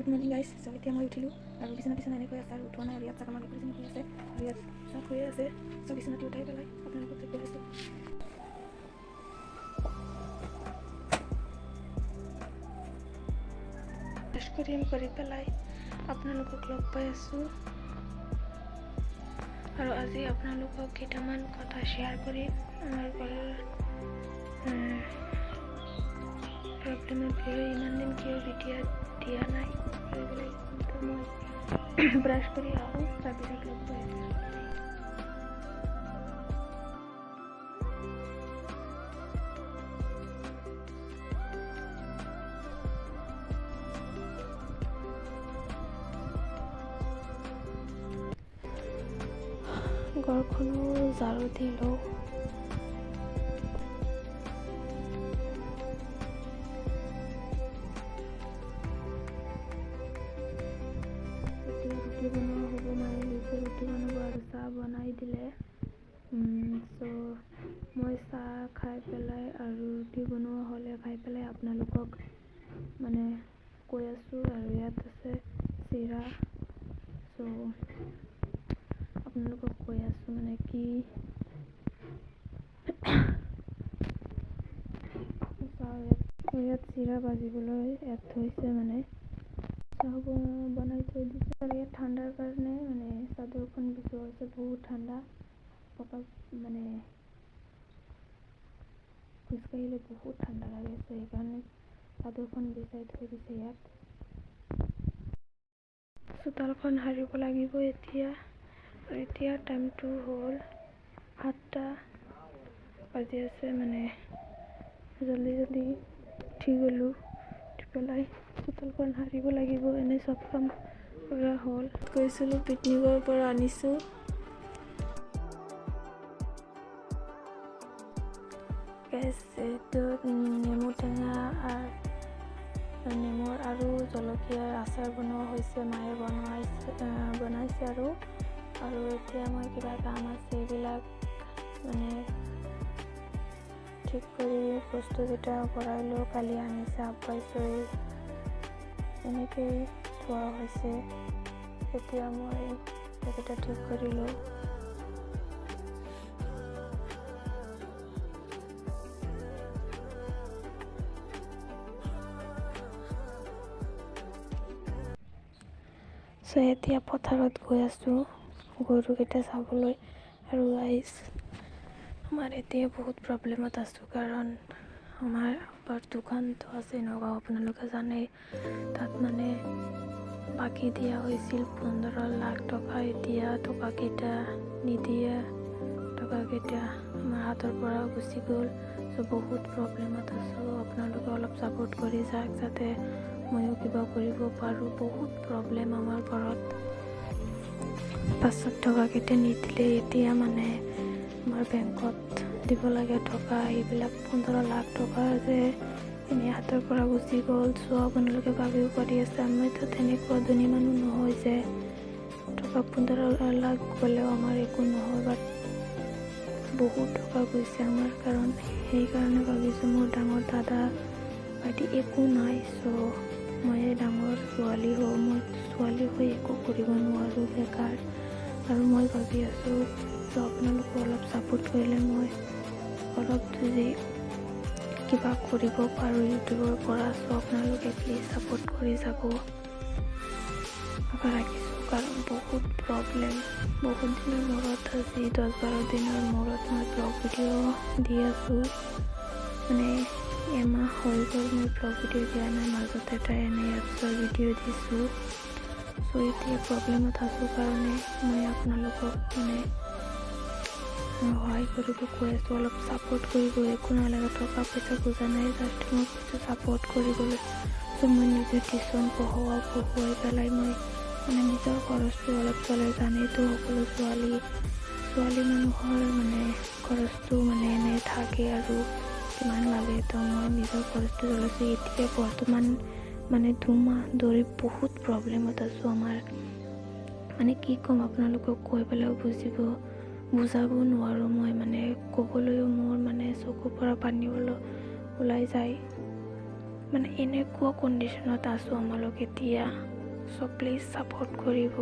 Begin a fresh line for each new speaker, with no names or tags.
Good morning guys. চ' এতিয়া মই উঠিলোঁ আৰু বিচনা এনেকৈ আছে আৰু উঠোৱা নাই আৰু ইয়াত চাকা মাৰ এজনী শুই আছে আৰু ইয়াত চাত শুয়ে আছে। চ' বিচনাটি উঠাই পেলাই আপোনালোকক চেক কৰিছোঁ। কৰি পেলাই আপোনালোকক লগ পাই আছোঁ আৰু আজি আপোনালোকক কেইটামান কথা শ্বেয়াৰ কৰিম। আমাৰ ঘৰৰ প্ৰব্লেমৰ বিষয়ে ইমান দিন কিয় ভিডিঅ' দিয়া নাই মই ব্ৰাছ কৰি আহোঁ, তাৰপিছত লগ পাই আছোঁ। ঘৰখনো ঝাৰু দিলোঁ। ৰুটি বনোৱা হ'ব, মায়ে লৈছে ৰুটি বনাব আৰু চাহ বনাই দিলে। চ' মই চাহ খাই পেলাই আৰু ৰুটি বনোৱা হ'লে খাই পেলাই আপোনালোকক মানে কৈ আছোঁ। আৰু ইয়াত আছে চিৰা। চ' আপোনালোকক কৈ আছোঁ মানে কি ইয়াত চিৰা ভাজিবলৈ ইয়াত থৈছে, মানে চাহ বনাই থৈ দিছে। আৰু ইয়াত ঠাণ্ডাৰ কাৰণে মানে চাদৰখন বিচৰা হৈছে, বহুত ঠাণ্ডা। পকাত মানে খোজকাঢ়িলে বহুত ঠাণ্ডা লাগে, সেইকাৰণে চাদৰখন বিছাই থৈ দিছে ইয়াত। চোতালখন সাৰিব লাগিব এতিয়া। আৰু এতিয়া টাইমটো হ'ল 7টা বাজি আছে, মানে জল্দি উঠি গ'লোঁ। উঠি পেলাই চোতালখন সাৰিব লাগিব। এনে চব কাম কৰা হ'ল। গৈছিলোঁ পিকনিকৰ পৰা আনিছোঁ এইটো নেমু টেঙা নেমুৰ আৰু জলকীয়াৰ আচাৰ বনোৱা হৈছে, মায়ে বনাইছে আৰু এতিয়া মই কিবা কাম আছে এইবিলাক মানে ঠিক কৰি বস্তুকেইটা ভৰাই লওঁ। কালি আনিছে আব্বাই, এনেকেই থোৱা হৈছে। এতিয়া মই এইকেইটা ঠিক কৰি লওঁ। চ' এতিয়া পথাৰত গৈ আছোঁ গৰুকেইটা চাবলৈ। আৰু আমাৰ এতিয়া বহুত প্ৰব্লেমত আছোঁ, কাৰণ আমাৰ দোকানটো আছে নগাঁও, আপোনালোকে জানে। তাত মানে বাকী দিয়া হৈছিল 15 লাখ টকা। এতিয়া টকাকেইটা নিদিয়ে, টকাকেইটা আমাৰ হাতৰ পৰা গুচি গ'ল। চ' বহুত প্ৰব্লেমত আছোঁ। আপোনালোকে অলপ ছাপোৰ্ট কৰি যাওক, যাতে ময়ো কিবা কৰিব পাৰোঁ। বহুত প্ৰব্লেম আমাৰ ঘৰত। পাছত টকাকেইটা নিদিলে এতিয়া মানে আমাৰ বেংকত দিব লাগে টকা। এইবিলাক 15 লাখ টকা যে এনেই হাতৰ পৰা গুচি গ'ল। চ' আপোনালোকে ভাবিব পাৰি আছে, আমিতো তেনেকুৱা ধনী মানুহ নহয় যে টকা 15 লাখ গ'লেও আমাৰ একো নহয়। বাট বহুত টকা গৈছে আমাৰ, কাৰণ সেইকাৰণে ভাবিছোঁ মোৰ ডাঙৰ দাদা ভাইটি একো নাই। চ' মই ডাঙৰ ছোৱালী হওঁ, মই ছোৱালী হৈ একো কৰিব নোৱাৰোঁ, বেকাৰ। আৰু মই ভাবি আছোঁ চ' আপোনালোকে অলপ ছাপোৰ্ট কৰিলে মই অলপ যদি কিবা কৰিব পাৰোঁ ইউটিউবৰ পৰা। চ' আপোনালোকে প্লিজ ছাপোৰ্ট কৰি যাব, আশা ৰাখিছোঁ। কাৰণ বহুত প্ৰব্লেম, বহুত দিনৰ মূৰত, আজি 10-12 দিনৰ মূৰত মই ব্লগ ভিডিঅ' দি আছোঁ। মানে এমাহ হৈ গ'ল মই ব্লগ ভিডিঅ' দিয়া নাই। মাজতে এটা এনে এপছৰ ভিডিঅ' দিছোঁ। চ' এতিয়া প্ৰব্লেমত আছোঁ কাৰণে মই আপোনালোকক মানে সহায় কৰিব কৈ আছোঁ। অলপ ছাপোৰ্ট কৰিব, একো নালাগে, টকা পইচা খোজা নাই, জাষ্ট মই কৈছোঁ ছাপোৰ্ট কৰিবলৈ। চ' মই নিজে টিউশ্যন পঢ়ুৱাই পেলাই মই মানে নিজৰ খৰচটো অলপ চলাই। জানেইতো সকলো ছোৱালী মানুহৰ মানে খৰচটো মানে এনে থাকে আৰু কিমান লাগে। তো মই নিজৰ খৰচটো চলাইছোঁ। এতিয়া বৰ্তমান মানে 2 মাহ ধৰি বহুত প্ৰব্লেমত আছোঁ। আমাৰ মানে কি ক'ম আপোনালোকক, কৈ পেলাইও বুজাব নোৱাৰোঁ মই। মানে ক'বলৈও মোৰ মানে চকুৰ পৰা পানী ওলাই যায়। মানে এনেকুৱা কণ্ডিশ্যনত আছোঁ আমালোক এতিয়া। চ' প্লিজ ছাপৰ্ট কৰিব।